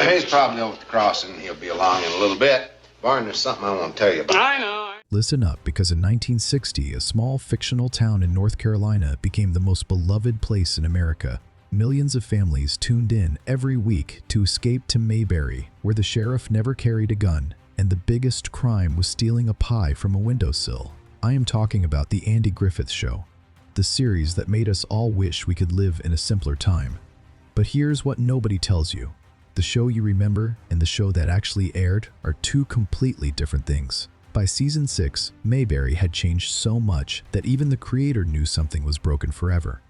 He's probably over at the crossing. He'll be along in a little bit. Barney, there's something I want to tell you about. I know. Listen up, because in 1960, a small fictional town in North Carolina became the most beloved place in America. Millions of families tuned in every week to escape to Mayberry, where the sheriff never carried a gun, and the biggest crime was stealing a pie from a windowsill. I am talking about The Andy Griffith Show, the series that made us all wish we could live in a simpler time. But here's what nobody tells you. The show you remember and the show that actually aired are two completely different things. By season 6, Mayberry had changed so much that even the creator knew something was broken forever.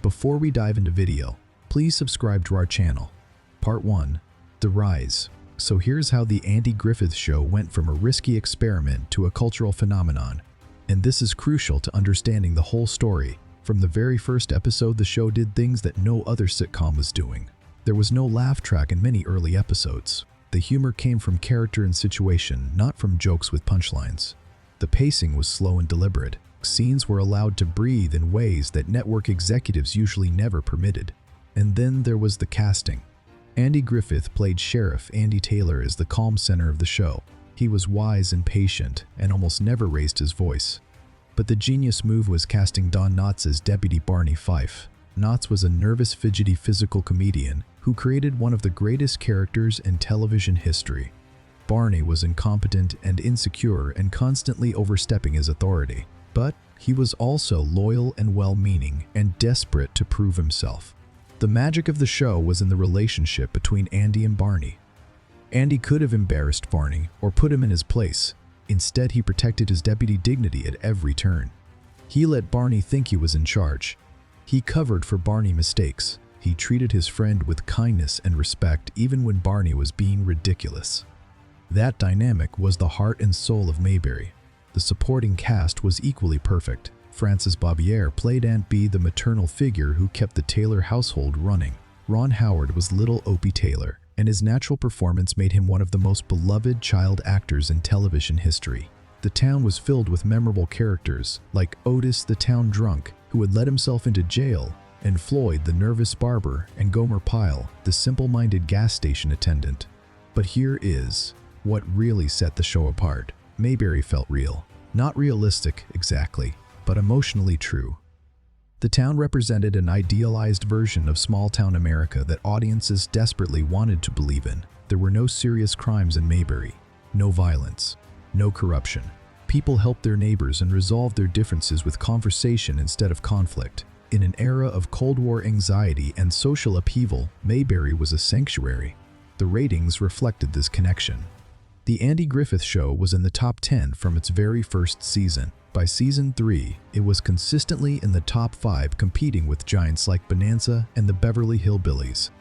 Before we dive into video, please subscribe to our channel. Part 1. The Rise. So here's how The Andy Griffith Show went from a risky experiment to a cultural phenomenon. And this is crucial to understanding the whole story. From the very first episode, the show did things that no other sitcom was doing. There was no laugh track in many early episodes. The humor came from character and situation, not from jokes with punchlines. The pacing was slow and deliberate. Scenes were allowed to breathe in ways that network executives usually never permitted. And then there was the casting. Andy Griffith played Sheriff Andy Taylor as the calm center of the show. He was wise and patient and almost never raised his voice. But the genius move was casting Don Knotts as Deputy Barney Fife. Knotts was a nervous, fidgety physical comedian who created one of the greatest characters in television history. Barney was incompetent and insecure and constantly overstepping his authority. But he was also loyal and well-meaning and desperate to prove himself. The magic of the show was in the relationship between Andy and Barney. Andy could have embarrassed Barney or put him in his place. Instead, he protected his deputy dignity at every turn. He let Barney think he was in charge. He covered for Barney mistakes. He treated his friend with kindness and respect even when Barney was being ridiculous. That dynamic was the heart and soul of Mayberry. The supporting cast was equally perfect. Frances Bobbier played Aunt Bee, the maternal figure who kept the Taylor household running. Ron Howard was little Opie Taylor, and his natural performance made him one of the most beloved child actors in television history. The town was filled with memorable characters like Otis the town drunk, who had let himself into jail, and Floyd the nervous barber, and Gomer Pyle, the simple-minded gas station attendant. But here is what really set the show apart. Mayberry felt real. Not realistic, exactly, but emotionally true. The town represented an idealized version of small-town America that audiences desperately wanted to believe in. There were no serious crimes in Mayberry, no violence, no corruption. People helped their neighbors and resolved their differences with conversation instead of conflict. In an era of Cold War anxiety and social upheaval, Mayberry was a sanctuary. The ratings reflected this connection. The Andy Griffith Show was in the top 10 from its very first season. By season 3, it was consistently in the top 5, competing with giants like Bonanza and the Beverly Hillbillies.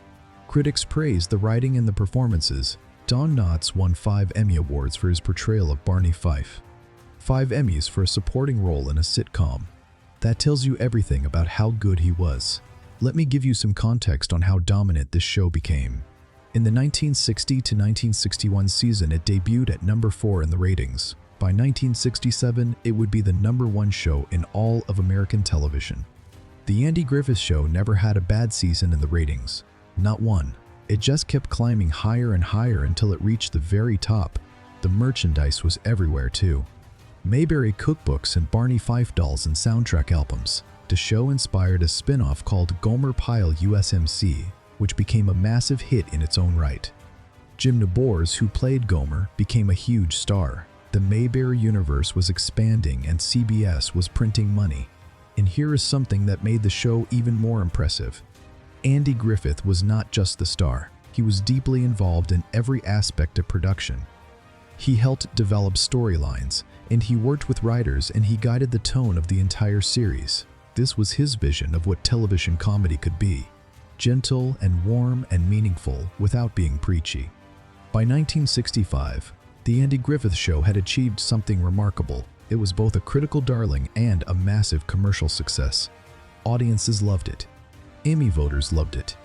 Critics praised the writing and the performances. Don Knotts won 5 Emmy Awards for his portrayal of Barney Fife. 5 Emmys for a supporting role in a sitcom. That tells you everything about how good he was. Let me give you some context on how dominant this show became. In the 1960 to 1961 season, it debuted at number 4 in the ratings. By 1967, it would be the number 1 show in all of American television. The Andy Griffith Show never had a bad season in the ratings. Not one. It just kept climbing higher and higher until it reached the very top. The merchandise was everywhere too. Mayberry cookbooks and Barney Fife dolls and soundtrack albums. The show inspired a spin-off called Gomer Pyle USMC, which became a massive hit in its own right. Jim Nabors, who played Gomer, became a huge star. The Mayberry universe was expanding and CBS was printing money. And here is something that made the show even more impressive. Andy Griffith was not just the star. He was deeply involved in every aspect of production. He helped develop storylines, and he worked with writers, and he guided the tone of the entire series. This was his vision of what television comedy could be. Gentle and warm and meaningful without being preachy. By 1965, The Andy Griffith Show had achieved something remarkable. It was both a critical darling and a massive commercial success. Audiences loved it. Emmy voters loved it.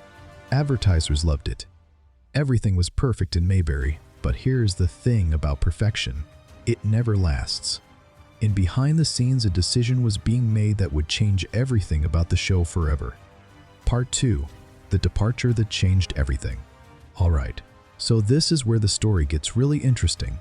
Advertisers loved it. Everything was perfect in Mayberry, but here's the thing about perfection. It never lasts. And behind the scenes, a decision was being made that would change everything about the show forever. Part 2. The departure that changed everything. Alright, So this is where the story gets really interesting.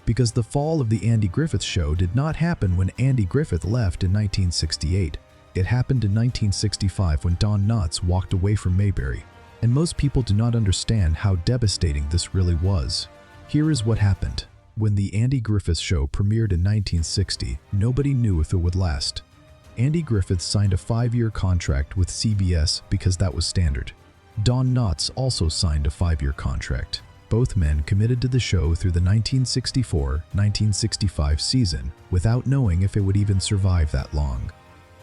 Because the fall of the Andy Griffith Show did not happen when Andy Griffith left in 1968. It happened in 1965 when Don Knotts walked away from Mayberry. And most people do not understand how devastating this really was. Here is what happened. When the Andy Griffith Show premiered in 1960, nobody knew if it would last. Andy Griffith signed a 5-year contract with CBS because that was standard. Don Knotts also signed a 5-year contract. Both men committed to the show through the 1964-1965 season without knowing if it would even survive that long.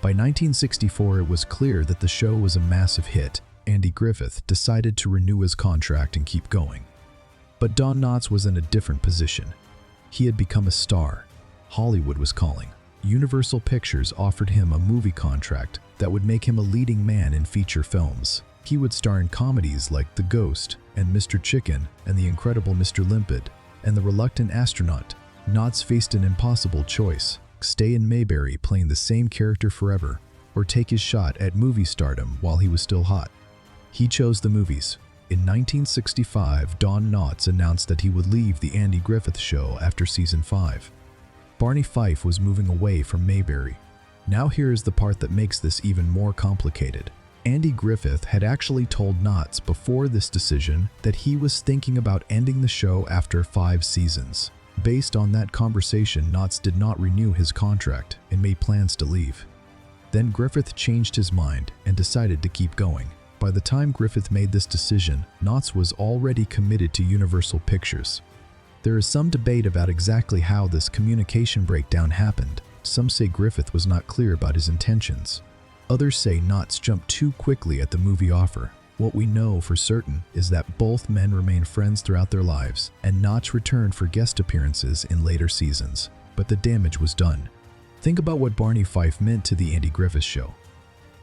By 1964, it was clear that the show was a massive hit. Andy Griffith decided to renew his contract and keep going. But Don Knotts was in a different position. He had become a star. Hollywood was calling. Universal Pictures offered him a movie contract that would make him a leading man in feature films. He would star in comedies like The Ghost and Mr. Chicken and The Incredible Mr. Limpid and The Reluctant Astronaut. Knotts faced an impossible choice: stay in Mayberry playing the same character forever, or take his shot at movie stardom while he was still hot. He chose the movies. In 1965, Don Knotts announced that he would leave the Andy Griffith Show after season 5. Barney Fife was moving away from Mayberry. Now here is the part that makes this even more complicated. Andy Griffith had actually told Knotts before this decision that he was thinking about ending the show after 5 seasons. Based on that conversation, Knotts did not renew his contract and made plans to leave. Then Griffith changed his mind and decided to keep going. By the time Griffith made this decision, Knotts was already committed to Universal Pictures. There is some debate about exactly how this communication breakdown happened. Some say Griffith was not clear about his intentions. Others say Knotts jumped too quickly at the movie offer. What we know for certain is that both men remained friends throughout their lives, and Knotts returned for guest appearances in later seasons. But the damage was done. Think about what Barney Fife meant to the Andy Griffith Show.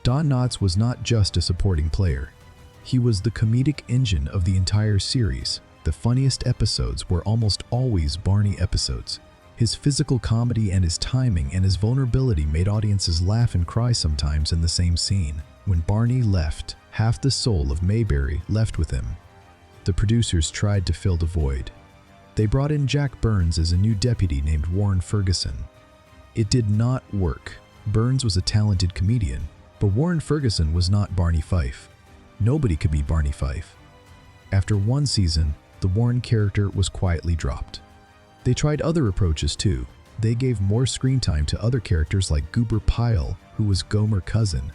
Don Knotts was not just a supporting player. He was the comedic engine of the entire series. The funniest episodes were almost always Barney episodes. His physical comedy and his timing and his vulnerability made audiences laugh and cry sometimes in the same scene. When Barney left, half the soul of Mayberry left with him. The producers tried to fill the void. They brought in Jack Burns as a new deputy named Warren Ferguson. It did not work. Burns was a talented comedian, but Warren Ferguson was not Barney Fife. Nobody could be Barney Fife. After 1 season, the Warren character was quietly dropped. They tried other approaches too. They gave more screen time to other characters like Goober Pyle, who was Gomer Cousin.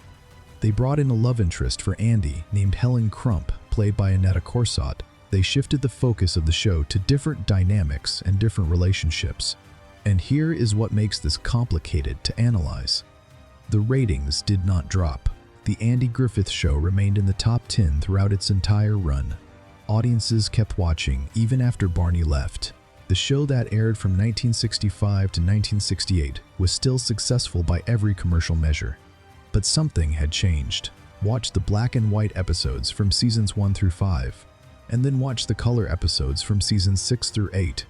They brought in a love interest for Andy named Helen Crump, played by Annetta Corsott. They shifted the focus of the show to different dynamics and different relationships. And here is what makes this complicated to analyze. The ratings did not drop. The Andy Griffith Show remained in the top 10 throughout its entire run. Audiences kept watching even after Barney left. The show that aired from 1965 to 1968 was still successful by every commercial measure. But something had changed. Watch the black and white episodes from seasons 1 through 5, and then watch the color episodes from seasons 6 through 8.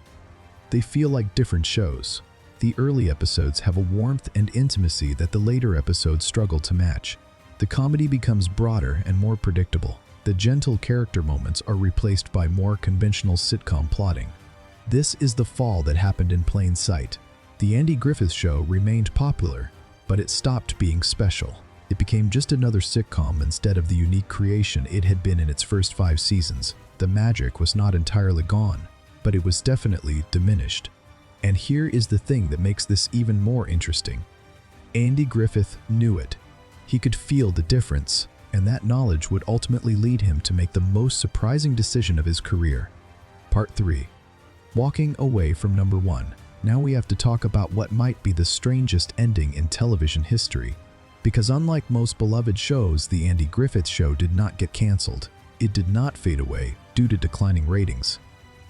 They feel like different shows. The early episodes have a warmth and intimacy that the later episodes struggle to match. The comedy becomes broader and more predictable. The gentle character moments are replaced by more conventional sitcom plotting. This is the fall that happened in plain sight. The Andy Griffith Show remained popular, but it stopped being special. It became just another sitcom instead of the unique creation it had been in its first 5 seasons. The magic was not entirely gone, but it was definitely diminished. And here is the thing that makes this even more interesting. Andy Griffith knew it. He could feel the difference, and that knowledge would ultimately lead him to make the most surprising decision of his career. Part 3. Walking away from number 1. Now we have to talk about what might be the strangest ending in television history. Because unlike most beloved shows, the Andy Griffith Show did not get canceled. It did not fade away due to declining ratings.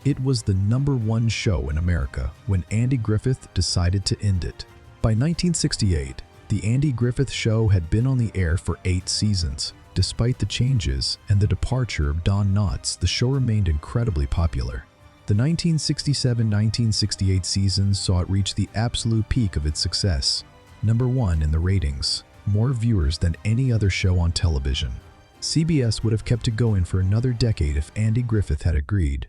It was the number 1 show in America when Andy Griffith decided to end it. By 1968, the Andy Griffith Show had been on the air for 8 seasons. Despite the changes and the departure of Don Knotts, the show remained incredibly popular. The 1967-1968 season saw it reach the absolute peak of its success. Number 1 in the ratings, more viewers than any other show on television. CBS would have kept it going for another decade if Andy Griffith had agreed.